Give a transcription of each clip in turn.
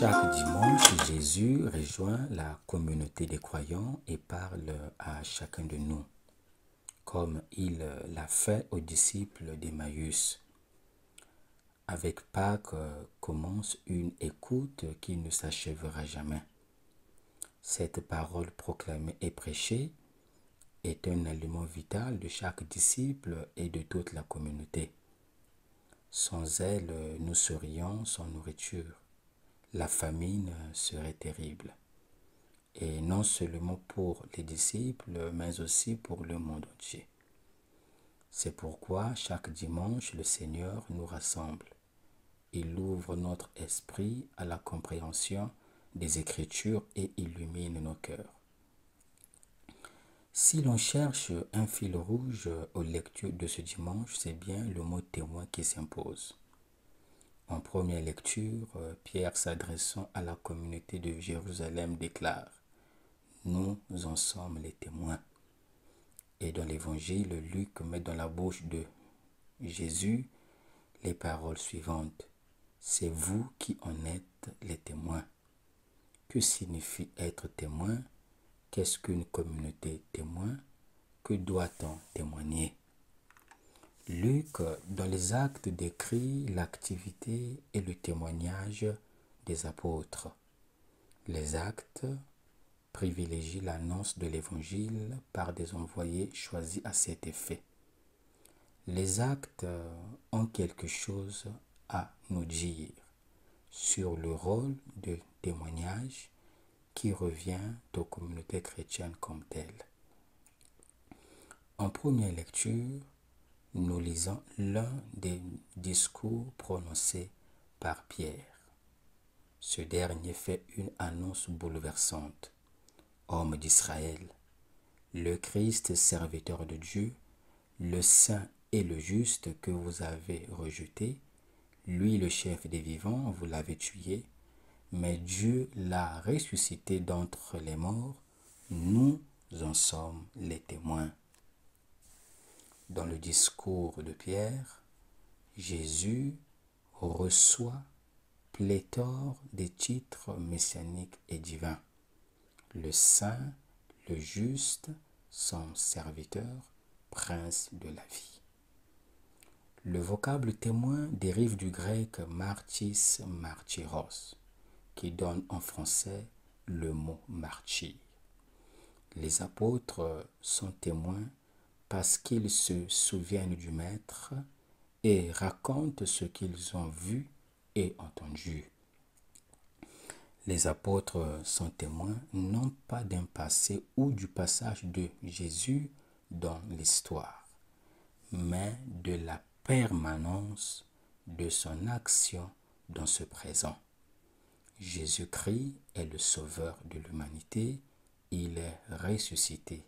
Chaque dimanche, Jésus rejoint la communauté des croyants et parle à chacun de nous, comme il l'a fait aux disciples d'Emmaüs. Avec Pâques commence une écoute qui ne s'achèvera jamais. Cette parole proclamée et prêchée est un aliment vital de chaque disciple et de toute la communauté. Sans elle, nous serions sans nourriture. La famine serait terrible. Et non seulement pour les disciples, mais aussi pour le monde entier. C'est pourquoi chaque dimanche, le Seigneur nous rassemble. Il ouvre notre esprit à la compréhension des Écritures et illumine nos cœurs. Si l'on cherche un fil rouge aux lectures de ce dimanche, c'est bien le mot témoin qui s'impose. En première lecture, Pierre s'adressant à la communauté de Jérusalem déclare « Nous en sommes les témoins ». Et dans l'évangile, Luc met dans la bouche de Jésus les paroles suivantes. C'est vous qui en êtes les témoins. Que signifie être témoin? Qu'est-ce qu'une communauté témoin? Que doit-on témoigner? Luc, dans les actes, décrit l'activité et le témoignage des apôtres. Les actes privilégient l'annonce de l'évangile par des envoyés choisis à cet effet. Les actes ont quelque chose à nous dire sur le rôle de témoignage qui revient aux communautés chrétiennes comme telles. En première lecture, nous lisons l'un des discours prononcés par Pierre. Ce dernier fait une annonce bouleversante. Homme d'Israël, le Christ, serviteur de Dieu, le saint et le juste que vous avez rejeté, lui le chef des vivants, vous l'avez tué, mais Dieu l'a ressuscité d'entre les morts, nous en sommes les témoins. Dans le discours de Pierre, Jésus reçoit pléthore des titres messianiques et divins. Le saint, le juste, son serviteur, prince de la vie. Le vocable témoin dérive du grec martis martyros, qui donne en français le mot martyr. Les apôtres sont témoins parce qu'ils se souviennent du Maître et racontent ce qu'ils ont vu et entendu. Les apôtres sont témoins non pas d'un passé ou du passage de Jésus dans l'histoire, mais de la permanence de son action dans ce présent. Jésus-Christ est le sauveur de l'humanité, il est ressuscité.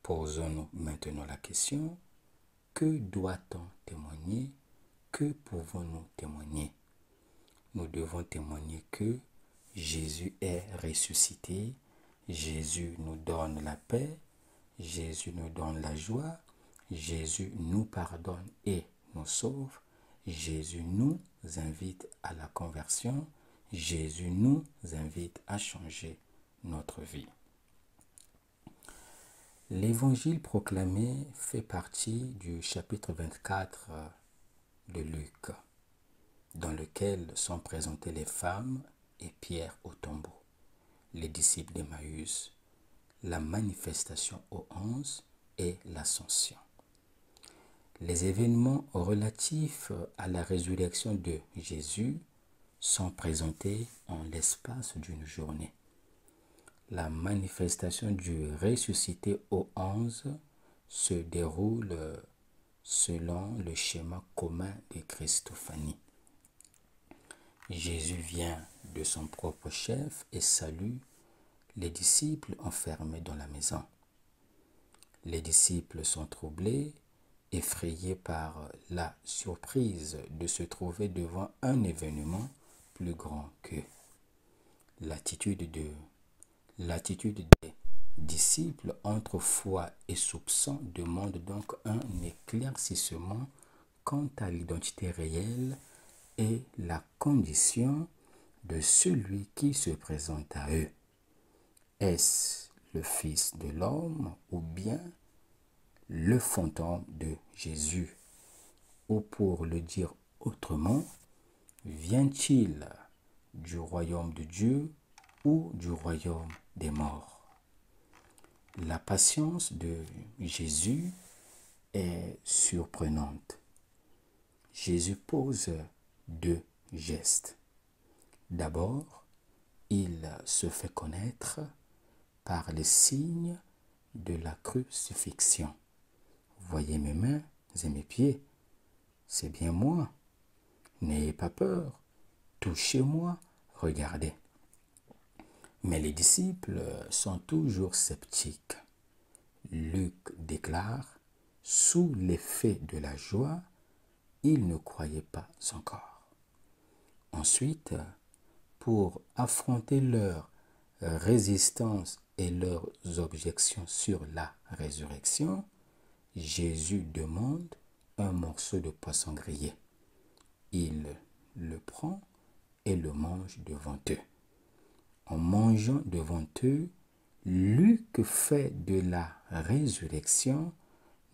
Posons-nous maintenant la question, que doit-on témoigner? Que pouvons-nous témoigner? Nous devons témoigner que Jésus est ressuscité, Jésus nous donne la paix, Jésus nous donne la joie, Jésus nous pardonne et nous sauve, Jésus nous invite à la conversion, Jésus nous invite à changer notre vie. L'évangile proclamé fait partie du chapitre 24 de Luc, dans lequel sont présentées les femmes et Pierre au tombeau, les disciples d'Emmaüs, la manifestation aux 11 et l'ascension. Les événements relatifs à la résurrection de Jésus sont présentés en l'espace d'une journée. La manifestation du ressuscité aux 11 se déroule selon le schéma commun des Christophanies. Jésus vient de son propre chef et salue les disciples enfermés dans la maison. Les disciples sont troublés, effrayés par la surprise de se trouver devant un événement plus grand qu'eux. L'attitude des disciples entre foi et soupçon demande donc un éclaircissement quant à l'identité réelle et la condition de celui qui se présente à eux. Est-ce le Fils de l'homme ou bien le fantôme de Jésus? Ou pour le dire autrement, vient-il du royaume de Dieu ou du royaume des morts? La patience de Jésus est surprenante. Jésus pose deux gestes. D'abord, il se fait connaître par les signes de la crucifixion. Voyez mes mains et mes pieds, c'est bien moi. N'ayez pas peur, touchez-moi, regardez. Mais les disciples sont toujours sceptiques. Luc déclare, sous l'effet de la joie, ils ne croyaient pas encore. Ensuite, pour affronter leur résistance et leurs objections sur la résurrection, Jésus demande un morceau de poisson grillé. Il le prend et le mange devant eux. En mangeant devant eux, Luc fait de la résurrection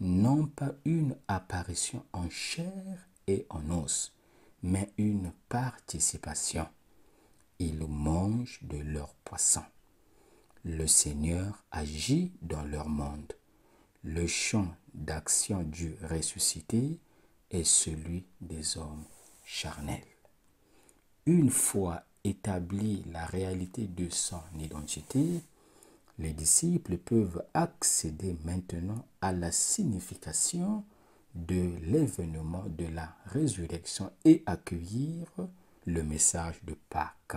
non pas une apparition en chair et en os, mais une participation. Ils mangent de leur poisson. Le Seigneur agit dans leur monde. Le champ d'action du ressuscité est celui des hommes charnels. Une fois établie la réalité de son identité, les disciples peuvent accéder maintenant à la signification de l'événement de la résurrection et accueillir le message de Pâques.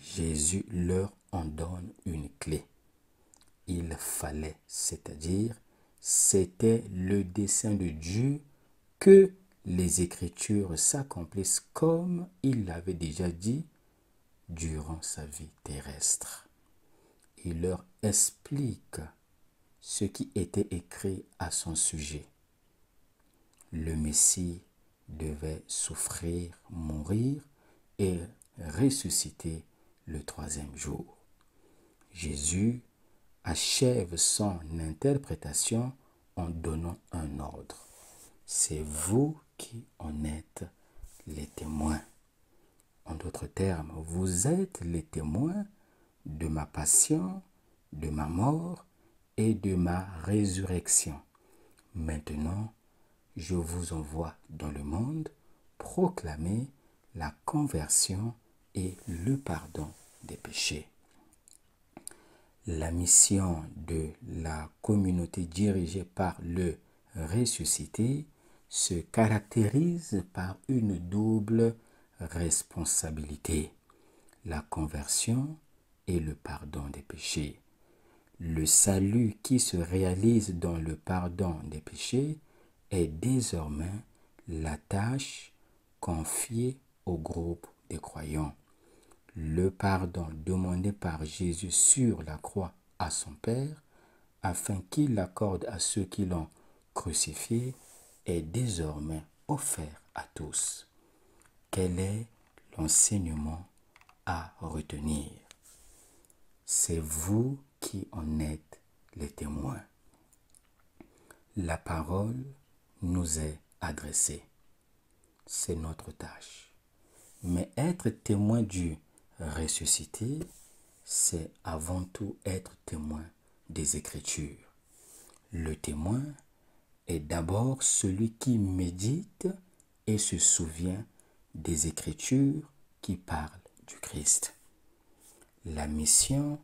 Jésus leur en donne une clé. Il fallait, c'est-à-dire, c'était le dessein de Dieu que les Écritures s'accomplissent comme il l'avait déjà dit durant sa vie terrestre. Il leur explique ce qui était écrit à son sujet. Le Messie devait souffrir, mourir et ressusciter le troisième jour. Jésus achève son interprétation en donnant un ordre. C'est vous qui en êtes les témoins. En d'autres termes, vous êtes les témoins de ma passion, de ma mort et de ma résurrection. Maintenant, je vous envoie dans le monde proclamer la conversion et le pardon des péchés. La mission de la communauté dirigée par le ressuscité se caractérise par une double responsabilité, la conversion et le pardon des péchés. Le salut qui se réalise dans le pardon des péchés est désormais la tâche confiée au groupe des croyants. Le pardon demandé par Jésus sur la croix à son Père, afin qu'il l'accorde à ceux qui l'ont crucifié, est désormais offert à tous. Quel est l'enseignement à retenir? C'est vous qui en êtes les témoins. La parole nous est adressée. C'est notre tâche. Mais être témoin du ressuscité, c'est avant tout être témoin des Écritures. Le témoin est d'abord celui qui médite et se souvient des Écritures qui parlent du Christ. La mission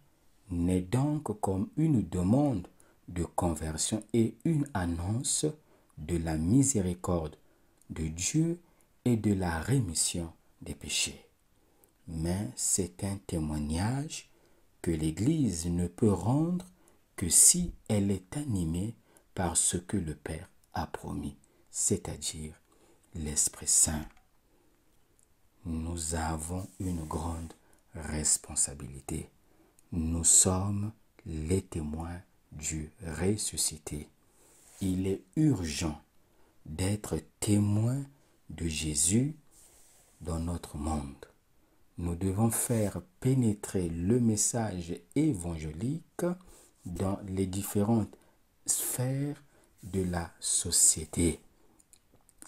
n'est donc comme une demande de conversion et une annonce de la miséricorde de Dieu et de la rémission des péchés. Mais c'est un témoignage que l'Église ne peut rendre que si elle est animée par ce que le Père a promis, c'est-à-dire l'Esprit Saint. Nous avons une grande responsabilité. Nous sommes les témoins du ressuscité. Il est urgent d'être témoin de Jésus dans notre monde. nous devons faire pénétrer le message évangélique dans les différentes sphères de la société,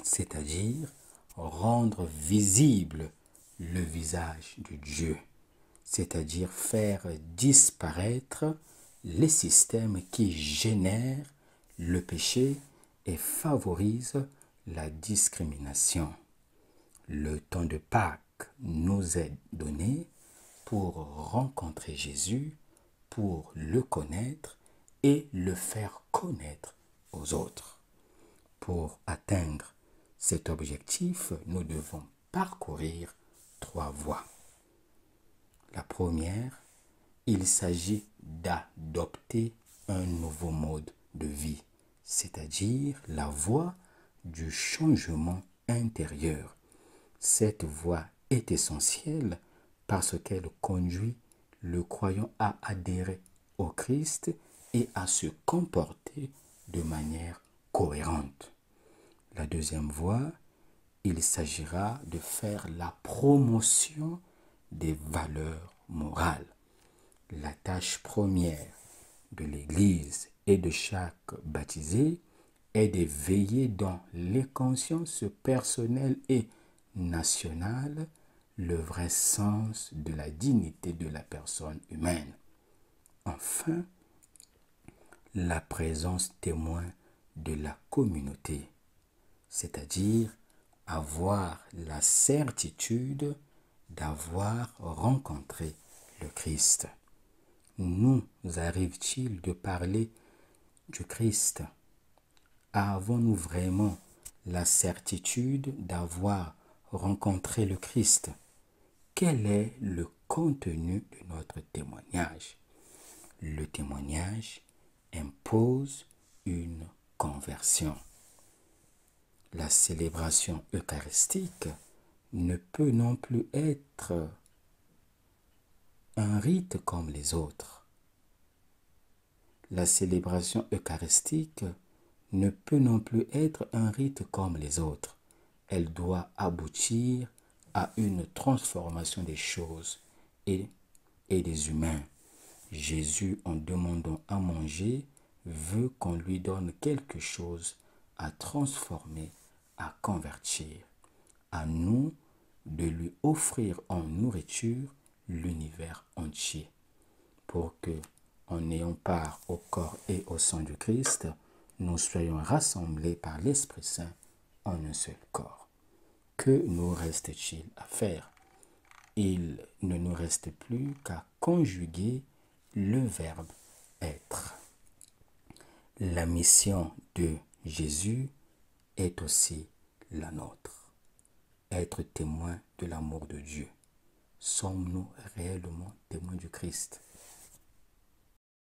c'est-à-dire rendre visible le visage de Dieu, c'est-à-dire faire disparaître les systèmes qui génèrent le péché et favorisent la discrimination. Le temps de Pâques nous est donné pour rencontrer Jésus, pour le connaître et le faire connaître aux autres. Pour atteindre cet objectif, nous devons parcourir 3 voies. La première, il s'agit d'adopter un nouveau mode de vie, c'est-à-dire la voie du changement intérieur. Cette voie est essentielle parce qu'elle conduit le croyant à adhérer au Christ et à se comporter de manière cohérente. La deuxième voie, il s'agira de faire la promotion des valeurs morales. La tâche première de l'Église et de chaque baptisé est de veiller dans les consciences personnelles et nationales le vrai sens de la dignité de la personne humaine. Enfin, la présence témoin de la communauté, c'est-à-dire avoir la certitude d'avoir rencontré le Christ. Nous arrive-t-il de parler du Christ? Avons-nous vraiment la certitude d'avoir rencontré le Christ? Quel est le contenu de notre témoignage? Le témoignage impose une conversion. La célébration eucharistique ne peut non plus être un rite comme les autres. La célébration eucharistique ne peut non plus être un rite comme les autres. Elle doit aboutir à une transformation des choses et des humains. Jésus, en demandant à manger, veut qu'on lui donne quelque chose à transformer, à convertir. À nous de lui offrir en nourriture l'univers entier, pour que, en ayant part au corps et au sang du Christ, nous soyons rassemblés par l'Esprit Saint en un seul corps. Que nous reste-t-il à faire? Il ne nous reste plus qu'à conjuguer le verbe être. La mission de Jésus est aussi la nôtre. Être témoin de l'amour de Dieu. Sommes-nous réellement témoins du Christ?